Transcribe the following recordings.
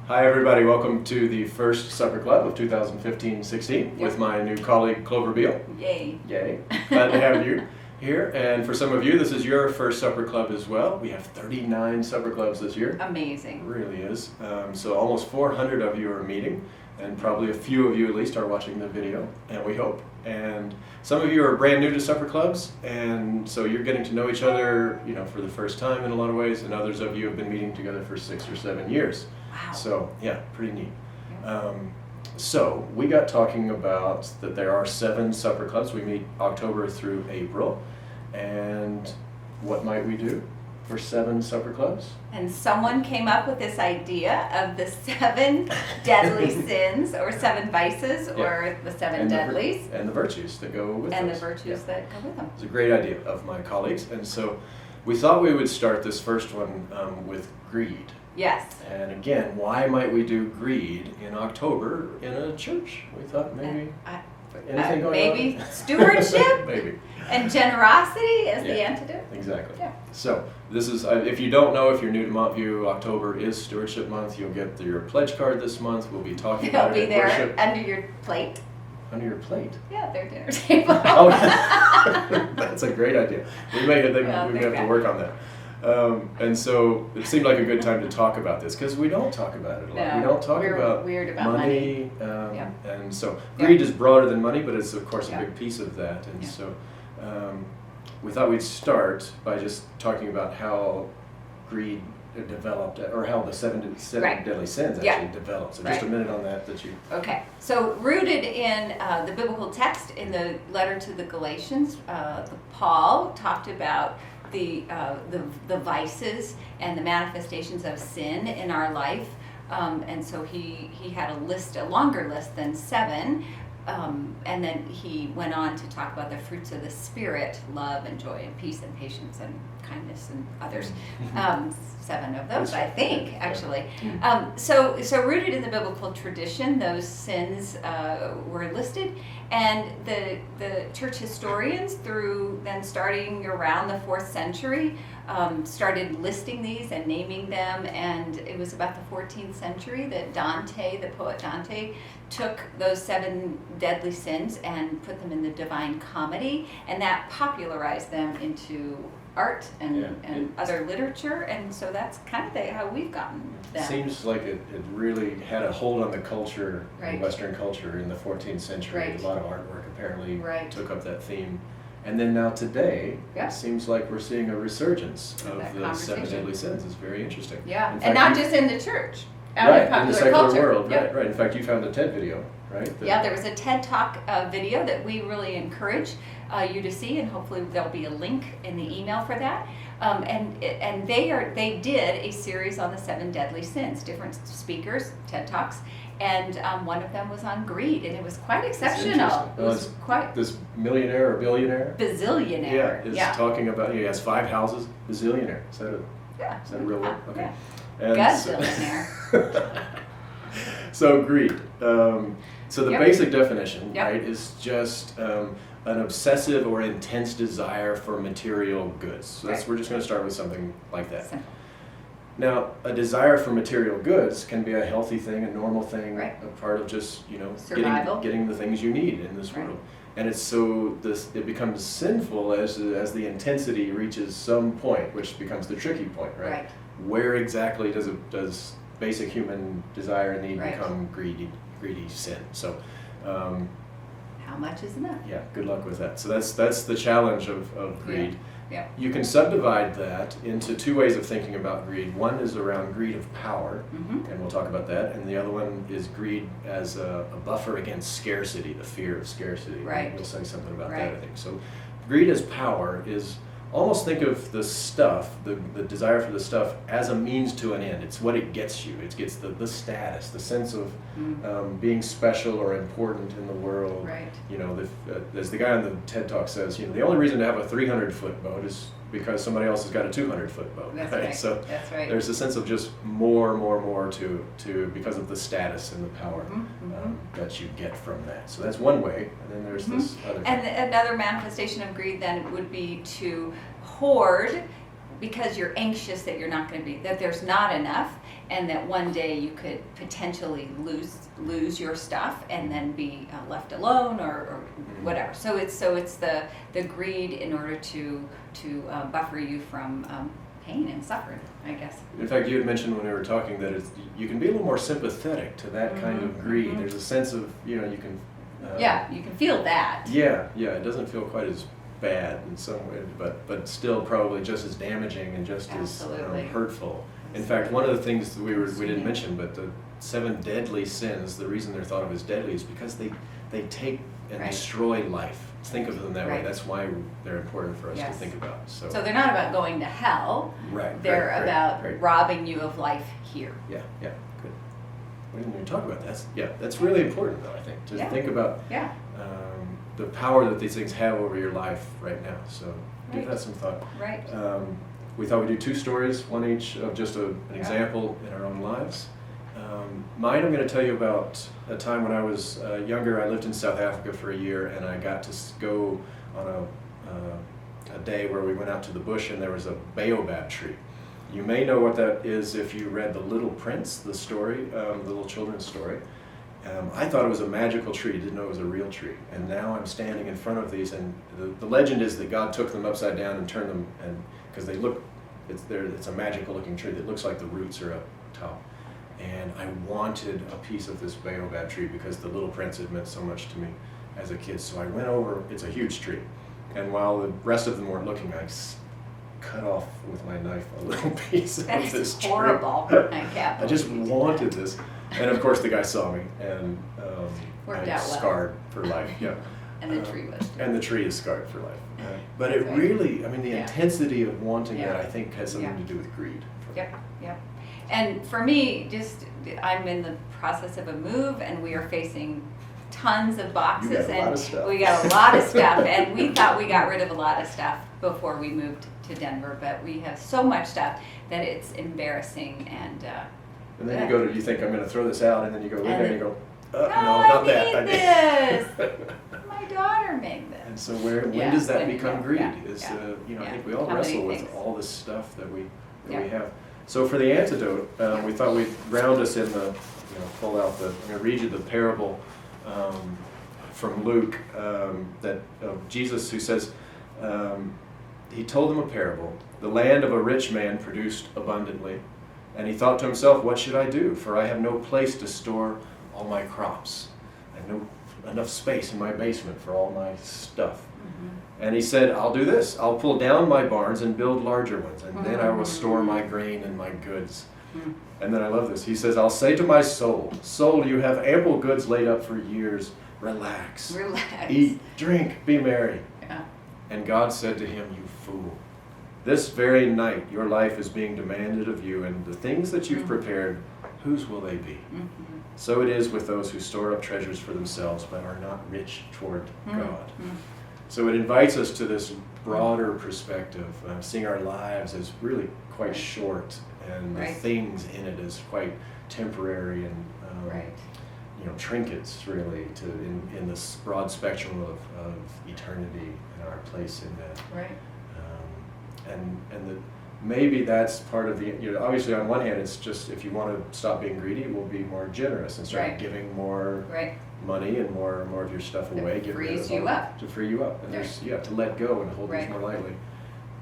Hi everybody, welcome to the first supper club of 2015-16 with my new colleague Clover Beal. Yay. Yay. Glad to have you here. And for some of you, this is your first supper club as well. We have 39 supper clubs this year. Amazing. It really is. So almost 400 of you are meeting, and probably a few of you at least are watching the video, and we hope. And some of you are brand new to supper clubs, and so you're getting to know each other, for the first time in a lot of ways, and others of you have been meeting together for 6 or 7 years. Wow. So yeah, pretty neat. Yeah. So we got talking about that there are 7 supper clubs. We meet October through April, and what might we do for 7 supper clubs? And someone came up with this idea of the 7 deadly sins, or 7 vices, or the 7 deadlies. And the virtues that go with them. And the virtues that go with them. It's a great idea of my colleagues, and so we thought we would start this first one with greed. Yes. And again, why might we do greed in October in a church? We thought maybe anything going maybe on? Stewardship. Maybe. And generosity as the antidote. Exactly. Yeah. So this is, if you don't know, if you're new to Montview, October is Stewardship Month. You'll get your pledge card this month. We'll be talking about it It'll be at there worship. under your plate. Under your plate? Yeah, their dinner table. Oh, that's a great idea. We may have to work on that. And so it seemed like a good time to talk about this because we don't talk about it a lot. No, we don't talk we're about weird about money. Yeah. And so greed is broader than money, but it's of course a big piece of that. And so we thought we'd start by just talking about how greed developed, or how the seven deadly sins actually developed. So just a minute on that you... Okay, so rooted in the biblical text in the letter to the Galatians, Paul talked about the vices and the manifestations of sin in our life, and so he had a longer list than 7, and then he went on to talk about the fruits of the Spirit: love and joy and peace and patience and kindness and others. 7 of those, I think, actually. So rooted in the biblical tradition, those sins were listed, and the church historians, through then starting around the 4th century, started listing these and naming them, and it was about the 14th century that the poet Dante, took those 7 deadly sins and put them in the Divine Comedy, and that popularized them into art and other literature, and so that's kind of how we've gotten them. Seems like it really had a hold on the culture, Right. Western culture in the 14th century. Right. A lot of artwork apparently Right. took up that theme. And then now today, Yeah. it seems like we're seeing a resurgence Of of that the 7 conversation. deadly sins. It's very interesting. Yeah, In and not fact, just in the church, out right, in popular in the secular culture. world, Yep. right. In fact, you found a TED video, right? Yeah, there was a TED Talk video that we really encourage you to see, and hopefully there'll be a link in the email for that. And they did a series on the 7 deadly sins, different speakers, TED Talks, and one of them was on greed, and it was quite exceptional. It was quite this millionaire or billionaire. bazillionaire. Is talking about, he has 5 houses, bazillionaire. Is that a real word? Okay. And Gazillionaire. So greed. So the basic definition, Yep. right, is just an obsessive or intense desire for material goods. So Right. we're just going to start with something like that. Simple. Now, a desire for material goods can be a healthy thing, a normal thing, Right. a part of just Survival. getting the things you need in this Right. world. And it becomes sinful as the intensity reaches some point, which becomes the tricky point, right? Right. Where exactly does basic human desire and need Right. become greedy sin? So, How much is enough? yeah, good luck with that. So that's the challenge of greed. Yeah. You can subdivide that into 2 ways of thinking about greed. One is around greed of power, and we'll talk about that. And the other one is greed as a buffer against scarcity, the fear of scarcity. Right. We'll say something about Right. that, I think. So greed as power is, almost think of the stuff, the desire for the stuff, as a means to an end. It's what it gets you. It gets the status, the sense of being special or important in the world. Right. As the guy on the TED Talk says, the only reason to have a 300-foot boat is because somebody else has got a 200-foot boat. That's right? right. So That's right. there's a sense of just more to because of the status and the power that you get from that. So that's one way, and then there's this other. And another manifestation of greed then would be to hoard because you're anxious that you're not going to be, that there's not enough, and that one day you could potentially lose your stuff and then be left alone or whatever. So it's the greed in order to buffer you from pain and suffering, I guess. In fact, you had mentioned when we were talking that you can be a little more sympathetic to that kind of greed. There's a sense of, you can... you can feel that. Yeah, it doesn't feel quite as bad in some way, but still probably just as damaging and just as hurtful. In fact, one of the things that we didn't mention, but the 7 deadly sins, the reason they're thought of as deadly is because they take and destroy life. Think of them that way. That's why they're important for us to think about. So they're not about going to hell. Right. They're about robbing you of life here. Yeah, good. We didn't even talk about that. That's really important, though, I think, to think about the power that these things have over your life right now. So give that some thought. Right. We thought we'd do 2 stories, one each of just an example in our own lives. Mine, I'm going to tell you about a time when I was younger. I lived in South Africa for a year, and I got to go on a day where we went out to the bush, and there was a baobab tree. You may know what that is if you read The Little Prince, the story, the little children's story. I thought it was a magical tree, didn't know it was a real tree. And now I'm standing in front of these, and the legend is that God took them upside down and turned them, and because they look, it's a magical looking tree that looks like the roots are up top. And I wanted a piece of this baobab tree because The Little Prince had meant so much to me as a kid. So I went over, it's a huge tree, and while the rest of them weren't looking, I cut off with my knife a little piece of this tree. That's horrible. I just wanted this. And of course the guy saw me, and Worked I'm out well. Scarred for life. Yeah. And the tree was. And the tree is scarred for life. But it really, the Yeah. intensity of wanting Yeah. that, I think, has something to do with greed. Yep. And for me, I'm in the process of a move, and we are facing tons of boxes, You got a lot of stuff. we got a lot of stuff, and we thought we got rid of a lot of stuff before we moved to Denver, but we have so much stuff that it's embarrassing. And then you think, I'm going to throw this out, and then you go in there and you go, no, not that. I need this. My daughter made this. And so when does that become greed? I think we all How many wrestle with things? all this stuff that we have. So for the antidote, we thought we'd ground us in the, pull out I'm going to read you the parable from Luke that of Jesus, who says, he told them a parable. The land of a rich man produced abundantly, and he thought to himself, what should I do? For I have no place to store all my crops. I have no enough space in my basement for all my stuff. And he said, I'll do this. I'll pull down my barns and build larger ones, and then I will store my grain and my goods. And then I love this. He says, I'll say to my soul, soul, you have ample goods laid up for years. Relax. Eat, drink, be merry. Yeah. And God said to him, you fool. This very night your life is being demanded of you, and the things that you've prepared, whose will they be? So it is with those who store up treasures for themselves, but are not rich toward God. So it invites us to this broader perspective, seeing our lives as really quite short, and the things in it as quite temporary and trinkets, really, in this broad spectrum of eternity and our place in that. Right. And that maybe that's part of the, obviously on one hand, it's just if you want to stop being greedy, we'll be more generous and start giving more money and more of your stuff away. To free you up. To free you up. And there's, to let go and hold things more lightly.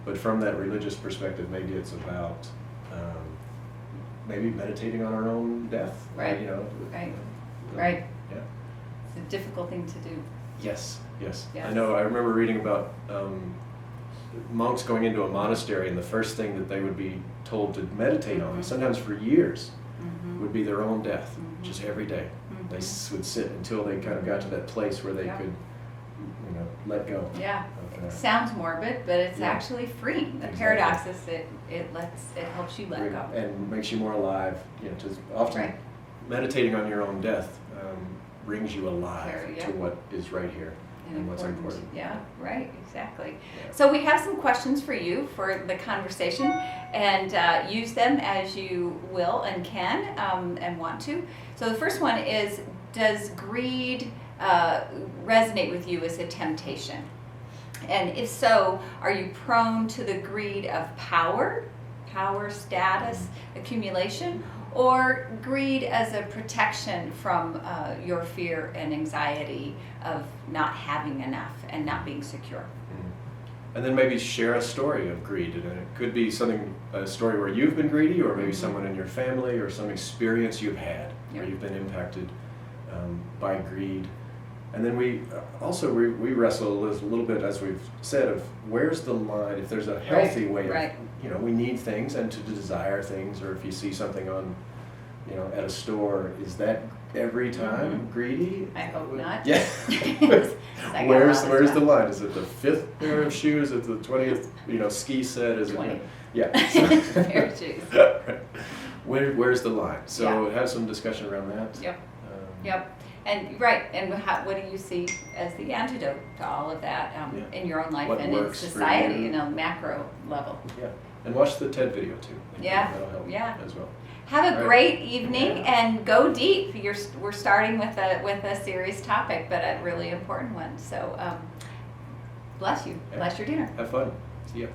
But from that religious perspective, maybe it's about maybe meditating on our own death. Right. Right. Yeah. It's a difficult thing to do. Yes. I know. I remember reading about monks going into a monastery, and the first thing that they would be told to meditate on, sometimes for years, would be their own death, just every day. They would sit until they kind of got to that place where they could, let go. Yeah. It sounds morbid, but it's actually freeing. The paradox is it helps you let go. And makes you more alive. Often meditating on your own death brings you alive to what is right here and what's important. Yeah, right, exactly. Yeah. So we have some questions for you for the conversation, and use them as you will and can and want to. So the first one is, does greed resonate with you as a temptation? And if so, are you prone to the greed of power, status, accumulation, or greed as a protection from your fear and anxiety of not having enough and not being secure? And then maybe share a story of greed. And it could be a story where you've been greedy, or maybe someone in your family, or some experience you've had where you've been impacted by greed. And then we wrestle a little bit, as we've said, of where's the line. If there's a healthy way of, we need things and to desire things, or if you see something on, at a store, is that every time greedy? I hope not. Yeah. Where's the line? Is it the 5th pair of shoes? Is it the 20th, ski set? Is 20. it? Yeah. Pair of shoes. Right. Where's the line? So have some discussion around that. Yep. Yep. And what do you see as the antidote to all of that in your own life What and in works for society, you? macro level? Yeah. And watch the TED video too. Yeah. That'll help as well. Have a great evening and go deep. We're starting with a serious topic, but a really important one. So bless you. Yeah. Bless your dinner. Have fun. See ya.